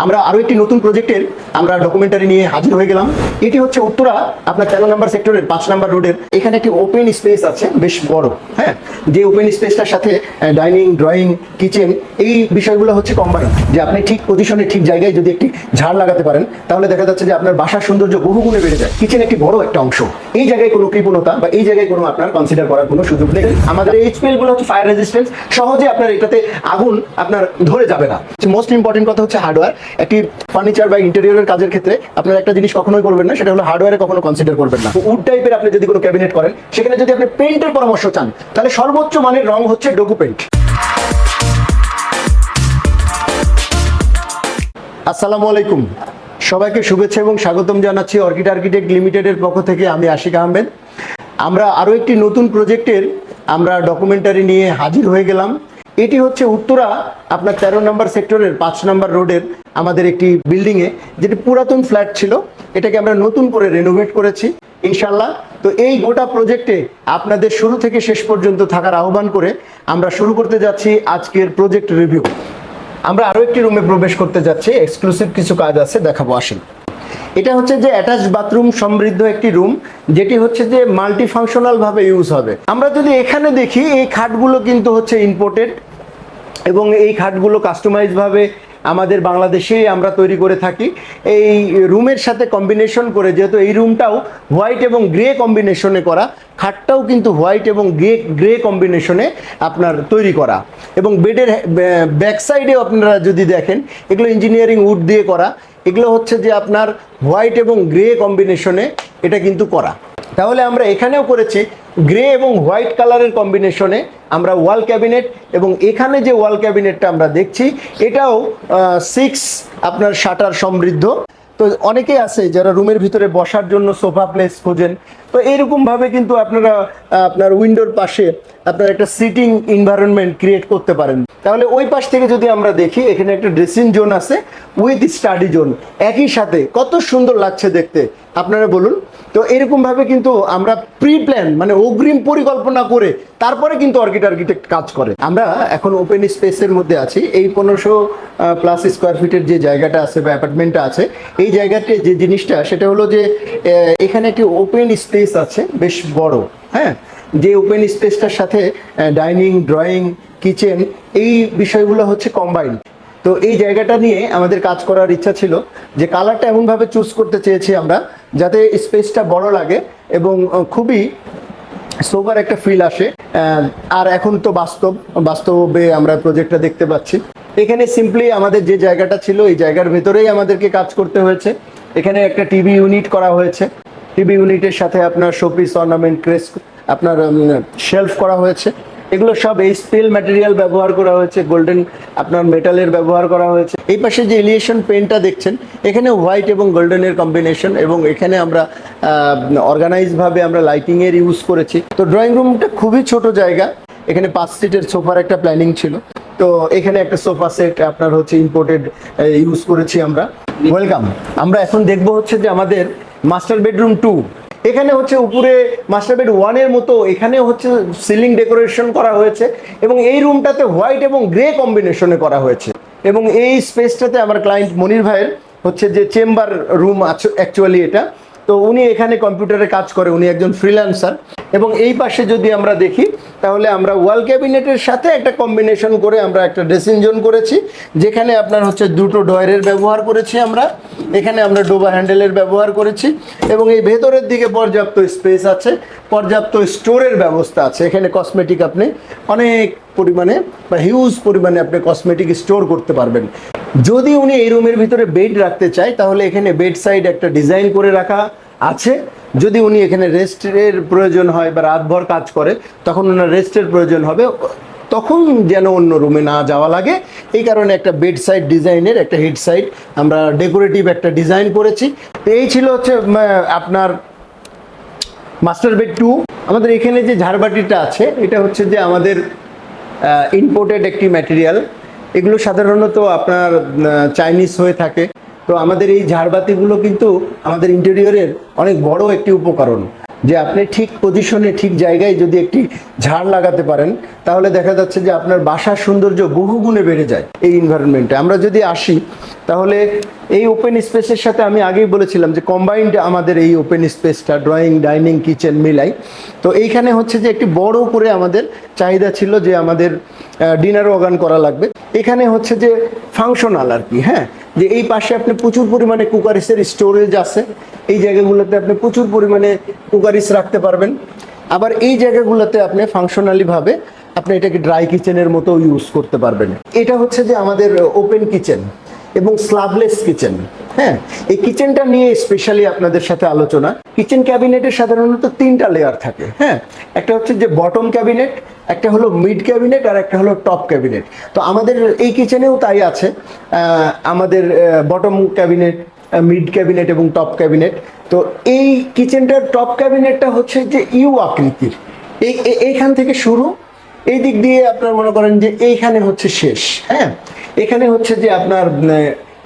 আমরা আরো একটি নতুন প্রজেক্টের আমরা ডকুমেন্টারি নিয়ে হাজির হয়ে গেলাম। এটি হচ্ছে উত্তরা আপনার 13 নম্বর সেক্টরের 5 নম্বর রোডের। এখানে একটি ওপেন স্পেস আছে বেশ বড়, হ্যাঁ, যে ওপেন স্পেসটার সাথে ডাইনিং, ড্রয়িং, কিচেন এই বিষয়গুলো হচ্ছে কম্বাইন। যে আপনি ঠিক পজিশনে ঠিক জায়গায় যদি একটি ঝাড় লাগাতে পারেন তাহলে দেখা যাচ্ছে যে আপনার বাসার সৌন্দর্য বহুগুণে বেড়ে যায়। কিচেন একটি বড় একটা অংশ, এই জায়গায় কোনো কৃপণতা বা এই জায়গায় কোনো আপনার কনসিডার করার কোনো সুযোগ নেই। আমাদের এই এইচপিএল গুলো হচ্ছে ফায়ার রেজিস্ট্যান্স, সহজে আপনার এটাতে আগুন আপনার ধরে যাবে না। মোস্ট ইম্পর্টেন্ট কথা হচ্ছে হার্ডওয়্যার। একটি ফার্নিচার বা ইন্টেরিয়রের কাজের ক্ষেত্রে আপনার একটা জিনিস কখনোই করবেন না, সেটা হলো হার্ডওয়্যারে কখনো কনসিডার করবেন না। উড টাইপের আপনি যদি কোনো ক্যাবিনেট করেন, সেখানে যদি আপনি পেইন্টের পরামর্শ চান তাহলে সর্বোচ্চ মানের রং হচ্ছে ডোকো পেইন্ট। আসসালামু আলাইকুম, সবাইকে শুভেচ্ছা এবং স্বাগতম জানাচ্ছি অর্কিড আর্কিটেক্ট লিমিটেডের পক্ষ থেকে। আমি আশিক আহমেদ। আমরা আরও একটি নতুন প্রজেক্টের আমরা ডকুমেন্টারি নিয়ে হাজির হয়ে গেলাম। এটি হচ্ছে উত্তরা আপনার 13 নম্বর সেক্টরের 5 নম্বর রোডের আমাদের একটি বিল্ডিংয়ে, যেটি পুরাতন ফ্ল্যাট ছিল, এটাকে আমরা নতুন করে রেনোভেট করেছি ইনশাল্লাহ। তো এই গোটা প্রজেক্টে আপনাদের শুরু থেকে শেষ পর্যন্ত থাকার আহ্বান করে আমরা শুরু করতে যাচ্ছি আজকের প্রজেক্ট রিভিউ। আমরা আরও একটি রুমে প্রবেশ করতে যাচ্ছি, এক্সক্লুসিভ কিছু কাজ আছে, দেখাবো আসেন। এটা হচ্ছে যে অ্যাটাচ বাথরুম সমৃদ্ধ একটি রুম, যেটি হচ্ছে যে মাল্টি ফাংশনাল ভাবে ইউজ হবে। আমরা যদি এখানে দেখি, এই খাটগুলো কিন্তু হচ্ছে ইম্পোর্টেড এবং এই খাটগুলো কাস্টমাইজ ভাবে আমাদের বাংলাদেশেই আমরা তৈরি করে থাকি। এই রুমের সাথে কম্বিনেশন করে, যেহেতু এই রুমটাও হোয়াইট এবং গ্রে কম্বিনেশনে করা, খাটটাও কিন্তু হোয়াইট এবং গ্রে কম্বিনেশনে আপনার তৈরি করা। এবং বেডের ব্যাক সাইডে আপনারা যদি দেখেন, এগুলো ইঞ্জিনিয়ারিং উড দিয়ে করা। এগুলো হচ্ছে যে আপনার হোয়াইট এবং গ্রে কম্বিনেশনে এটা কিন্তু করা। তাহলে আমরা এখানেও করেছি গ্রে এবং হোয়াইট কালারের কম্বিনেশনে আমরা ওয়াল ক্যাবিনেট, এবং এখানে যে ওয়াল ক্যাবিনেটটা আমরা দেখছি এটাও 6 আপনার শাটার সমৃদ্ধ। তো অনেকেই আছে যারা রুমের ভিতরে বসার জন্য সোফা প্লেস খোঁজেন, তো এরকমভাবে কিন্তু আপনারা আপনার উইন্ডোর পাশে আপনার একটা সিটিং এনভায়রনমেন্ট ক্রিয়েট করতে পারেন। তাহলে ওই পাশ থেকে যদি আমরা দেখি, এখানে একটা ড্রেসিং জোন আছে উইথ স্টাডি জোন, একই সাথে কত সুন্দর লাগছে দেখতে, আপনারা বলুন। তো এরকমভাবে কিন্তু আমরা প্রি প্ল্যান মানে অগ্রিম পরিকল্পনা করে তারপরে কিন্তু অর্কিড আর্কিটেক্ট কাজ করে। আমরা এখন ওপেন স্পেসের মধ্যে আছি। এই 1500+ স্কোয়ার ফিটের যে জায়গাটা আছে বা অ্যাপার্টমেন্টটা আছে, এই জায়গাতে যে জিনিসটা সেটা হলো যে এখানে একটি ওপেন স্পেস আছে বেশ বড়, হ্যাঁ, যে ওপেন স্পেসটার সাথে ডাইনিং, ড্রয়িং, কিচেন এই বিষয়গুলো হচ্ছে কম্বাইন। তো এই জায়গাটা নিয়ে আমাদের কাজ করার ইচ্ছা ছিল, যে কালারটা এমনভাবে চুজ করতে চেয়েছি আমরা যাতে স্পেসটা বড় লাগে এবং খুবই সোবার একটা ফিল আসে। আর এখন তো বাস্তবে আমরা প্রজেক্টটা দেখতে পাচ্ছি। এখানে সিম্পলি আমাদের যে জায়গাটা ছিল এই জায়গার ভেতরেই আমাদেরকে কাজ করতে হয়েছে। এখানে একটা টিভি ইউনিট করা হয়েছে, টিভি ইউনিটের সাথে আপনার শোপিস, অর্নামেন্ট, ক্রেস, আপনার শেলফ করা হয়েছে। এগুলো সব এইচপিএল ম্যাটেরিয়াল ব্যবহার করা হয়েছে, গোল্ডেন আপনার মেটালের ব্যবহার করা হয়েছে। এই পাশে যে এলিয়েশন পেন্টটা দেখছেন, এখানে হোয়াইট এবং গোল্ডেনের কম্বিনেশন, এবং এখানে আমরা অর্গানাইজভাবে আমরা লাইটিংয়ের ইউজ করেছি। তো ড্রয়িং রুমটা খুবই ছোট জায়গা, এখানে 5 সিটের সোফার একটা প্ল্যানিং ছিল। তো এখানে একটা সোফা সেট আপনার হচ্ছে ইম্পোর্টেড ইউজ করেছি আমরা। ওয়েলকাম। আমরা এখন দেখবো হচ্ছে যে আমাদের মাস্টার বেডরুম 2। এখানে হচ্ছে উপরে মাস্টার বেড 1 এর মতো এখানে হচ্ছে সিলিং ডেকোরেশন করা হয়েছে, এবং এই রুমটাতে হোয়াইট এবং গ্রে কম্বিনেশনে করা হয়েছে। এবং এই স্পেসটাতে আমার ক্লায়েন্ট মনির ভাইয়ের হচ্ছে যে চেম্বার রুম আছে অ্যাকচুয়ালি এটা। তো উনি এখানে কম্পিউটারে কাজ করে, উনি একজন ফ্রিল্যান্সার। এবং এই পাশে যদি আমরা দেখি, তাহলে আমরা ওয়াল ক্যাবিনেটের সাথে একটা কম্বিনেশন করে আমরা একটা ড্রেসিং জোন করেছি, যেখানে আপনার হচ্ছে 2টো ডয়ারের ব্যবহার করেছি আমরা। এখানে আমরা ডোবা হ্যান্ডেলের ব্যবহার করেছি, এবং এই ভেতরের দিকে পর্যাপ্ত স্পেস আছে, পর্যাপ্ত স্টোরের ব্যবস্থা আছে। এখানে কসমেটিক আপনি অনেক পরিমাণে বা হিউজ পরিমাণে আপনি কসমেটিক স্টোর করতে পারবেন। যদি উনি এই রুমের ভিতরে বেড রাখতে চায়, তাহলে এখানে বেড সাইড একটা ডিজাইন করে রাখা আছে। যদি উনি এখানে রেস্টের প্রয়োজন হয় বা রাতভর কাজ করে, তখন ওনার রেস্টের প্রয়োজন হবে, তখন যেন অন্য রুমে না যাওয়া লাগে, এই কারণে একটা বেড সাইড ডিজাইনের একটা হেড সাইড আমরা ডেকোরেটিভ একটা ডিজাইন করেছি। তো এই ছিল হচ্ছে আপনার মাস্টার বেড 2। আমাদের এখানে যে ঝাড়বাতিটা আছে, এটা হচ্ছে যে আমাদের ইম্পোর্টেড একটি ম্যাটেরিয়াল। এগুলো সাধারণত আপনার চাইনিজ হয়ে থাকে। তো আমাদের এই ঝাড়বাতিগুলো কিন্তু আমাদের ইন্টেরিয়রের অনেক বড় একটি উপকরণ। যে আপনি ঠিক পজিশনে ঠিক জায়গায় যদি একটি ঝাড় লাগাতে পারেন, তাহলে দেখা যাচ্ছে যে আপনার বাসার সৌন্দর্য বহুগুণে বেড়ে যায় এই এনভায়রনমেন্টে। আমরা যদি আসি তাহলে এই ওপেন স্পেসের সাথে আমি আগেই বলেছিলাম যে কম্বাইন্ড আমাদের এই ওপেন স্পেসটা ড্রয়িং, ডাইনিং, কিচেন মিলাই। তো এইখানে হচ্ছে যে একটি বড় করে আমাদের চাহিদা ছিল যে আমাদের ডিনার ওয়াগান করা লাগবে। এখানে হচ্ছে যে ফাংশনাল আর কি, হ্যাঁ, যে এই পাশে আপনি প্রচুর পরিমাণে কুকারিসের স্টোরেজ আছে, এই জায়গাগুলোতে আপনি প্রচুর পরিমাণে কুকারিস রাখতে পারবেন। আবার এই জায়গাগুলোতে আপনি ফাংশনালিভাবে আপনি এটাকে ড্রাই কিচেনের মতো ইউজ করতে পারবেন। এটা হচ্ছে যে আমাদের ওপেন কিচেন এবং স্ল্যাবলেস কিচেন। হ্যাঁ, এই কিচেনটা নিয়ে স্পেশালি আপনাদের সাথে আলোচনা। কিচেন ক্যাবিনেটের সাধারণত 3টা লেয়ার থাকে। হ্যাঁ, একটা হচ্ছে যে বটম ক্যাবিনেট, একটা হলো মিড ক্যাবিনেট, আর একটা হলো টপ ক্যাবিনেট। তো আমাদের এই কিচেনেও তাই আছে, আমাদের বটম ক্যাবিনেট, মিড ক্যাবিনেট এবং টপ ক্যাবিনেট। তো এই কিচেনটার টপ ক্যাবিনেটটা হচ্ছে যে ইউ আকৃতির, এইখান থেকে শুরু, এই দিক দিয়ে আপনার মনে করেন যে এইখানে হচ্ছে শেষ। হ্যাঁ, এখানে হচ্ছে যে আপনার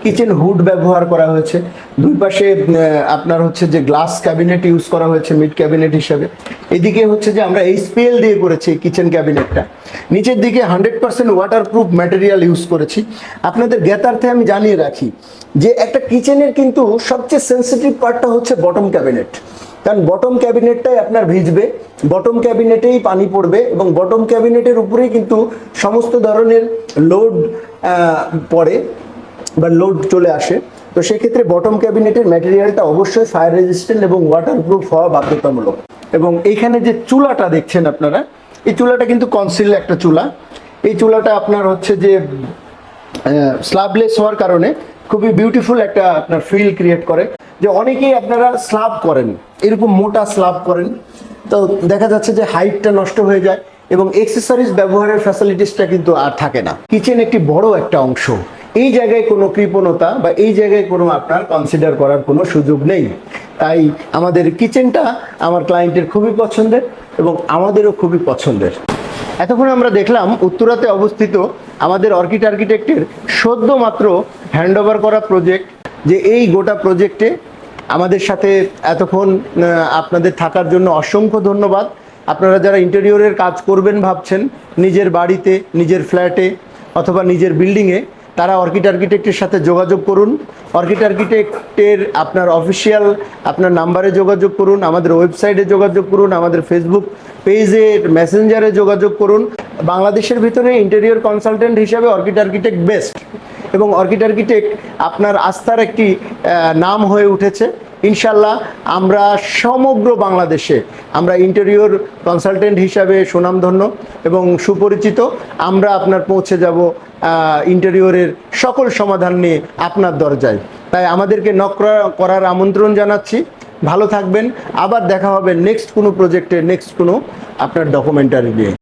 কিচেন হুড ব্যবহার করা হয়েছে, দুই পাশে আপনার হচ্ছে যে গ্লাস ক্যাবিনেট ইউজ করা হয়েছে মিড ক্যাবিনেট হিসাবে। এদিকে হচ্ছে যে আমরা এইচপিএল দিয়ে করেছি কিচেন ক্যাবিনেটটা। নিচের দিকে 100% ওয়াটারপ্রুফ ম্যাটেরিয়াল ইউজ করেছি। আপনাদের জ্ঞাতার্থে আমি জানিয়ে রাখি যে একটা কিচেনের কিন্তু সবচেয়ে সেন্সিটিভ পার্টটা হচ্ছে বটম ক্যাবিনেট, কারণ বটম ক্যাবিনেটটাই আপনার ভিজবে, বটম ক্যাবিনেটেই পানি পড়বে এবং বটম ক্যাবিনেটের উপরেই কিন্তু সমস্ত ধরনের লোড পড়ে বা লোড চলে আসে। তো সেক্ষেত্রে বটম ক্যাবিনেটের ম্যাটেরিয়ালটা অবশ্যই ফায়ার রেজিস্ট্যান্ট এবং ওয়াটারপ্রুফ হওয়া বাধ্যতামূলক। এবং এইখানে যে চুলাটা দেখছেন আপনারা, এই চুলাটা কিন্তু কনসিল একটা চুলা। এই চুলাটা আপনার হচ্ছে যে স্ল্যাবলেস হওয়ার কারণে খুবই বিউটিফুল একটা আপনার ফিল ক্রিয়েট করে। যে অনেকেই আপনারা স্ল্যাব করেন, এরকম মোটা স্ল্যাব করেন, তো দেখা যাচ্ছে যে হাইটটা নষ্ট হয়ে যায় এবং এক্সেসরিজ ব্যবহারের ফ্যাসিলিটিসটা কিন্তু আর থাকে না। কিচেন একটি বড় একটা অংশ, এই জায়গায় কোনো কৃপণতা বা এই জায়গায় কোনো আপনার কনসিডার করার কোনো সুযোগ নেই। তাই আমাদের কিচেনটা আমার ক্লায়েন্টের খুবই পছন্দের এবং আমাদেরও খুবই পছন্দের। এতক্ষণ আমরা দেখলাম উত্তরাতে অবস্থিত আমাদের অর্কিড আর্কিটেক্টের সদ্য মাত্র হ্যান্ডওভার করা প্রজেক্ট। যে এই গোটা প্রজেক্টে আমাদের সাথে এতক্ষণ আপনাদের থাকার জন্য অসংখ্য ধন্যবাদ। আপনারা যারা ইন্টেরিয়রের কাজ করবেন ভাবছেন নিজের বাড়িতে, নিজের ফ্ল্যাটে অথবা নিজের বিল্ডিংয়ে, তারা অর্কিড আর্কিটেক্টের সাথে যোগাযোগ করুন। অর্কিড আর্কিটেক্টের আপনার অফিসিয়াল আপনার নাম্বারে যোগাযোগ করুন, আমাদের ওয়েবসাইটে যোগাযোগ করুন, আমাদের ফেসবুক পেজে, মেসেঞ্জারে যোগাযোগ করুন। বাংলাদেশের ভিতরে ইন্টেরিয়র কনসালটেন্ট হিসাবে অর্কিড আর্কিটেক্ট বেস্ট এবং অর্কিড আর্কিটেক্ট আপনার আস্থার একটি নাম হয়ে উঠেছে। ইনশাল্লাহ আমরা সমগ্র বাংলাদেশে আমরা ইন্টেরিয়র কনসালটেন্ট হিসাবে সুনামধন্য এবং সুপরিচিত। আমরা আপনার পৌঁছে যাব ইন্টেরিয়রের সকল সমাধান নিয়ে আপনার দরজায়। তাই আমাদেরকে নক করার আমন্ত্রণ জানাচ্ছি। ভালো থাকবেন, আবার দেখা হবে নেক্সট কোনো প্রজেক্টে, নেক্সট কোনো আপনার ডকুমেন্টারি নিয়ে।